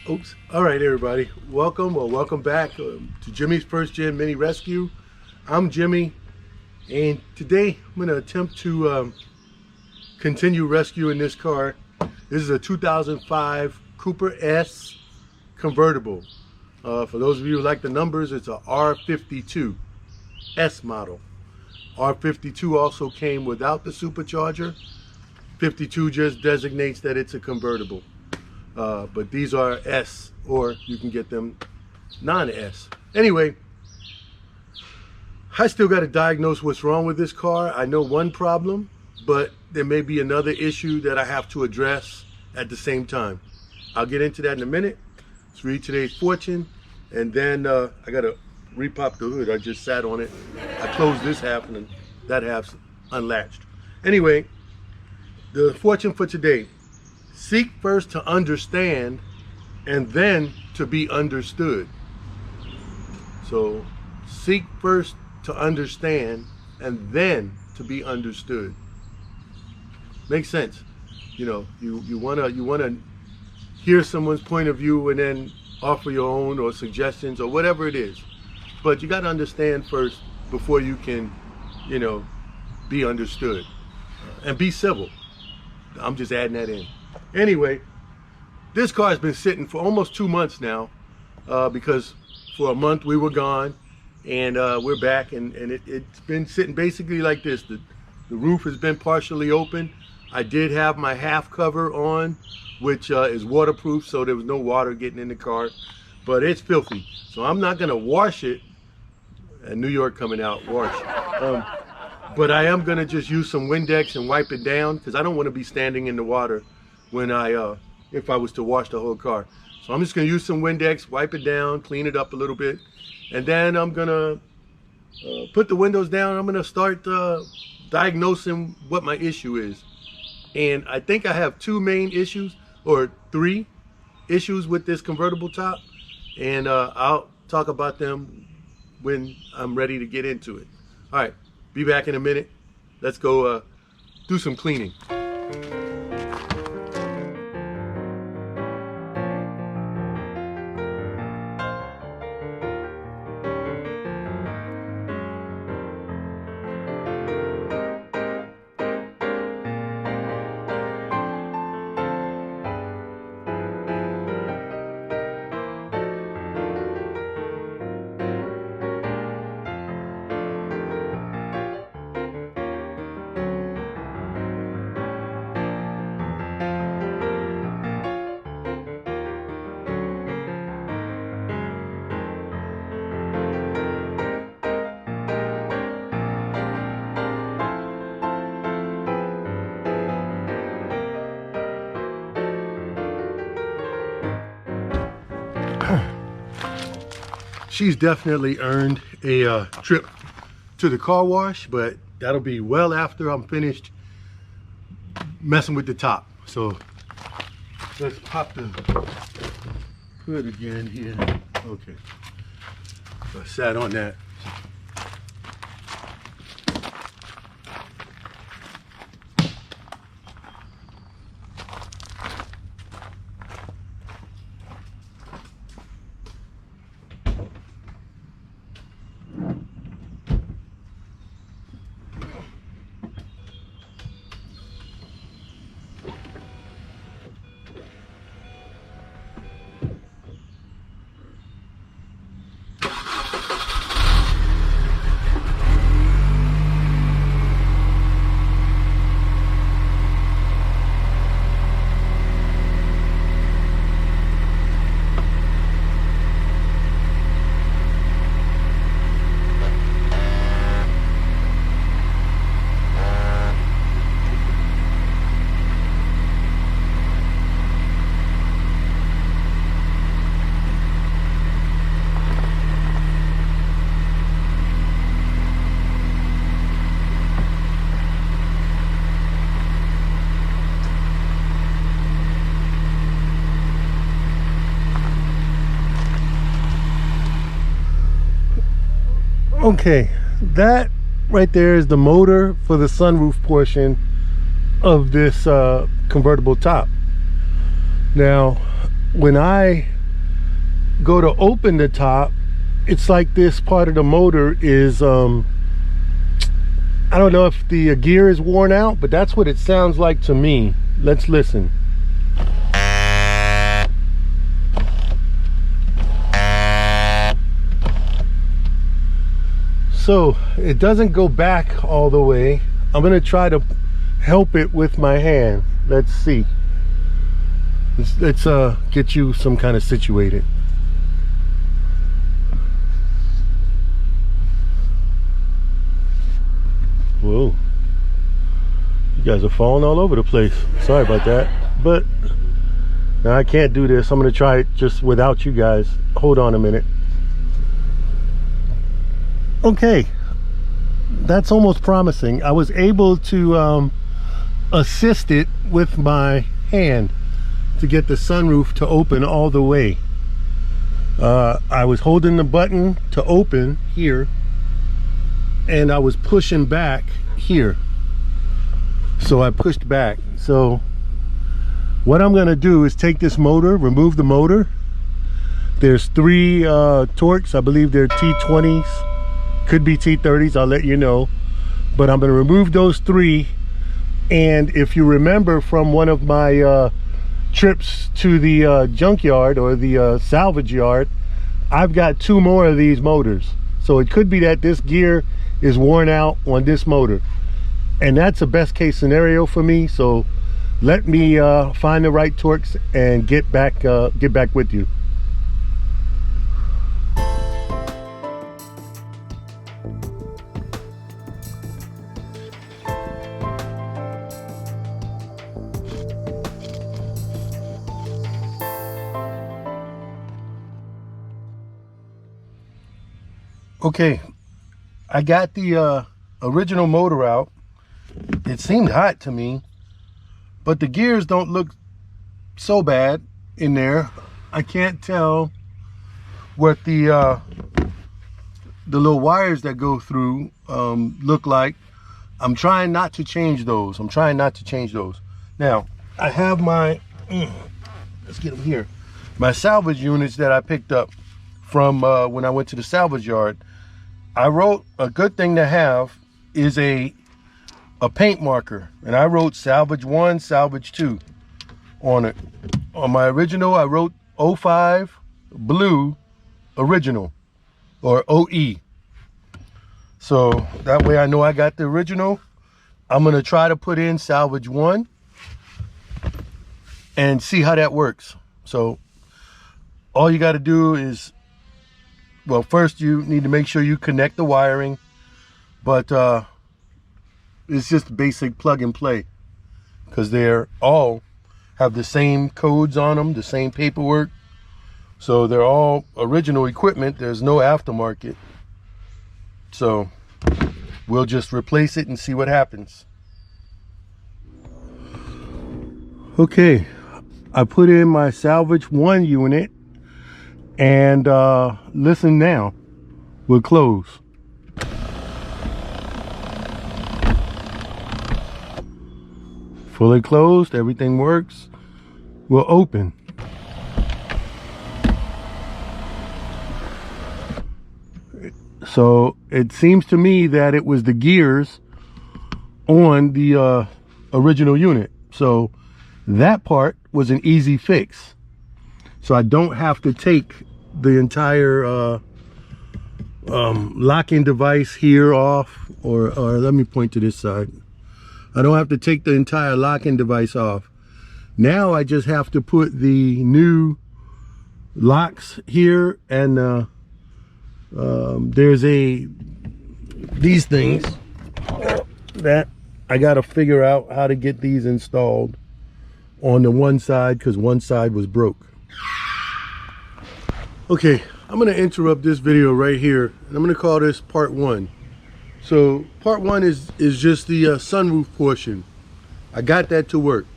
Oops. All right, everybody. Welcome back to Jimmy's First Gen Mini Rescue. I'm Jimmy, and today I'm going to attempt to continue rescuing this car. This is a 2005 Cooper S convertible. For those of you who like the numbers, it's a R52 S model. R52 also came without the supercharger. 52 just designates that it's a convertible. But these are S, or you can get them non-S. Anyway, I still got to diagnose what's wrong with this car. I know one problem, but there may be another issue that I have to address at the same time. I'll get into that in a minute. Let's read today's fortune, and then I got to repop the hood. I just sat on it. I closed this half, and that half's unlatched. Anyway, the fortune for today. Seek first to understand, and then to be understood. So, seek first to understand, and then to be understood. Makes sense. You know, you wanna hear someone's point of view and then offer your own or suggestions or whatever it is. But you got to understand first before you can, you know, be understood. And be civil. I'm just adding that in. Anyway, this car has been sitting for almost 2 months now, because for a month we were gone, and we're back, and it's been sitting basically like this. The roof has been partially open. I did have my half cover on, which is waterproof, so there was no water getting in the car, but it's filthy. So I'm not gonna wash it, and New York coming out, wash. But I am gonna just use some Windex and wipe it down, because I don't want to be standing in the water when if I was to wash the whole car. So I'm just gonna use some Windex, wipe it down, clean it up a little bit, and then I'm gonna put the windows down. I'm gonna start diagnosing what my issue is. And I think I have 2 main issues, or 3 issues with this convertible top, and I'll talk about them when I'm ready to get into it. All right, be back in a minute. Let's go do some cleaning. She's definitely earned a trip to the car wash, but that'll be well after I'm finished messing with the top. So let's pop the hood again here. Okay, so I sat on that. Okay, that right there is the motor for the sunroof portion of this convertible top. Now, when I go to open the top, it's like this part of the motor is I don't know if the gear is worn out, but that's what it sounds like to me. Let's listen. So it doesn't go back all the way. I'm gonna try to help it with my hand. Let's see. Let's get you some kind of situated. Whoa, you guys are falling all over the place. Sorry about that, but now I can't do this. I'm gonna try it just without you guys. Hold on a minute. Okay, that's almost promising. I was able to assist it with my hand to get the sunroof to open all the way. I was holding the button to open here, and I was pushing back here, so I pushed back. So what I'm gonna do is take this motor, remove the motor. There's 3 Torx. I believe they're T20s, could be T30s, I'll let you know, but I'm gonna remove those 3. And if you remember from one of my trips to the junkyard or the salvage yard, I've got 2 more of these motors. So it could be that this gear is worn out on this motor, and that's a best case scenario for me. So let me find the right Torx and get back with you. Okay, I got the original motor out. It seemed hot to me, but the gears don't look so bad in there. I can't tell what the little wires that go through look like. I'm trying not to change those. Now, I have my, let's get them here, my salvage units that I picked up from when I went to the salvage yard. I wrote, a good thing to have is a paint marker, and I wrote salvage 1, salvage 2 on it. On my original, I wrote 05 blue original, or OE. So that way I know I got the original. I'm gonna try to put in salvage 1 and see how that works. So all you got to do is, well, first you need to make sure you connect the wiring, but it's just basic plug and play, because they're all have the same codes on them, the same paperwork. So they're all original equipment. There's no aftermarket. So we'll just replace it and see what happens. Okay, I put in my salvage 1 unit, and listen now, we'll close. Fully closed, everything works. We'll open. So it seems to me that it was the gears on the original unit. So that part was an easy fix. So I don't have to take the entire locking device here off, or let me point to this side. I don't have to take the entire locking device off. Now I just have to put the new locks here, and there's these things that I got to figure out how to get these installed on the one side, because one side was broke. Okay, I'm going to interrupt this video right here, and I'm going to call this part 1. So part 1 is just the sunroof portion. I got that to work.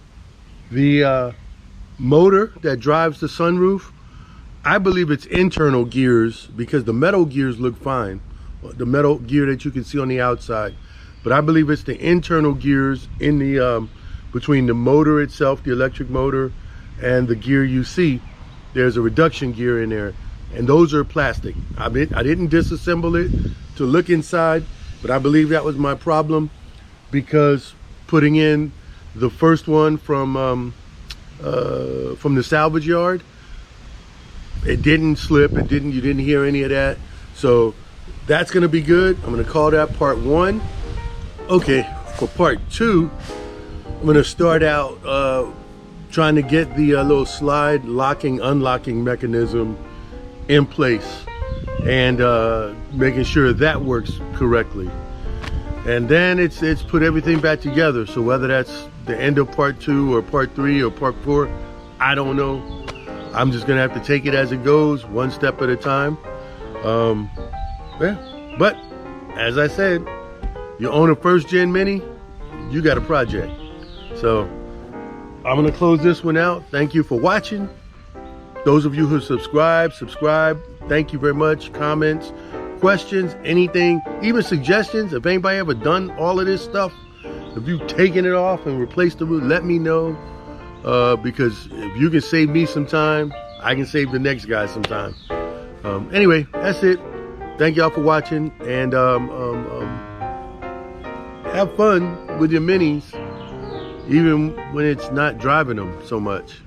The motor that drives the sunroof, I believe it's internal gears, because the metal gears look fine, the metal gear that you can see on the outside. But I believe it's the internal gears in the between the motor itself, the electric motor, and the gear you see. There's a reduction gear in there. and those are plastic. I didn't disassemble it to look inside, but I believe that was my problem, because putting in the first one from the salvage yard, it didn't slip, you didn't hear any of that. So that's gonna be good. I'm gonna call that part 1. Okay, for part 2, I'm gonna start out trying to get the little slide locking, unlocking mechanism in place, and making sure that works correctly. And then it's put everything back together. So whether that's the end of part 2 or part 3 or part 4, I don't know. I'm just gonna have to take it as it goes, one step at a time. Yeah. But as I said, you own a first gen Mini, you got a project. So I'm gonna close this one out. Thank you for watching. Those of you who subscribe. Thank you very much. Comments, questions, anything, even suggestions. If anybody ever done all of this stuff, if you've taken it off and replaced the roof, let me know. Because if you can save me some time, I can save the next guy some time. Anyway, that's it. Thank y'all for watching, and have fun with your Minis, even when it's not driving them so much.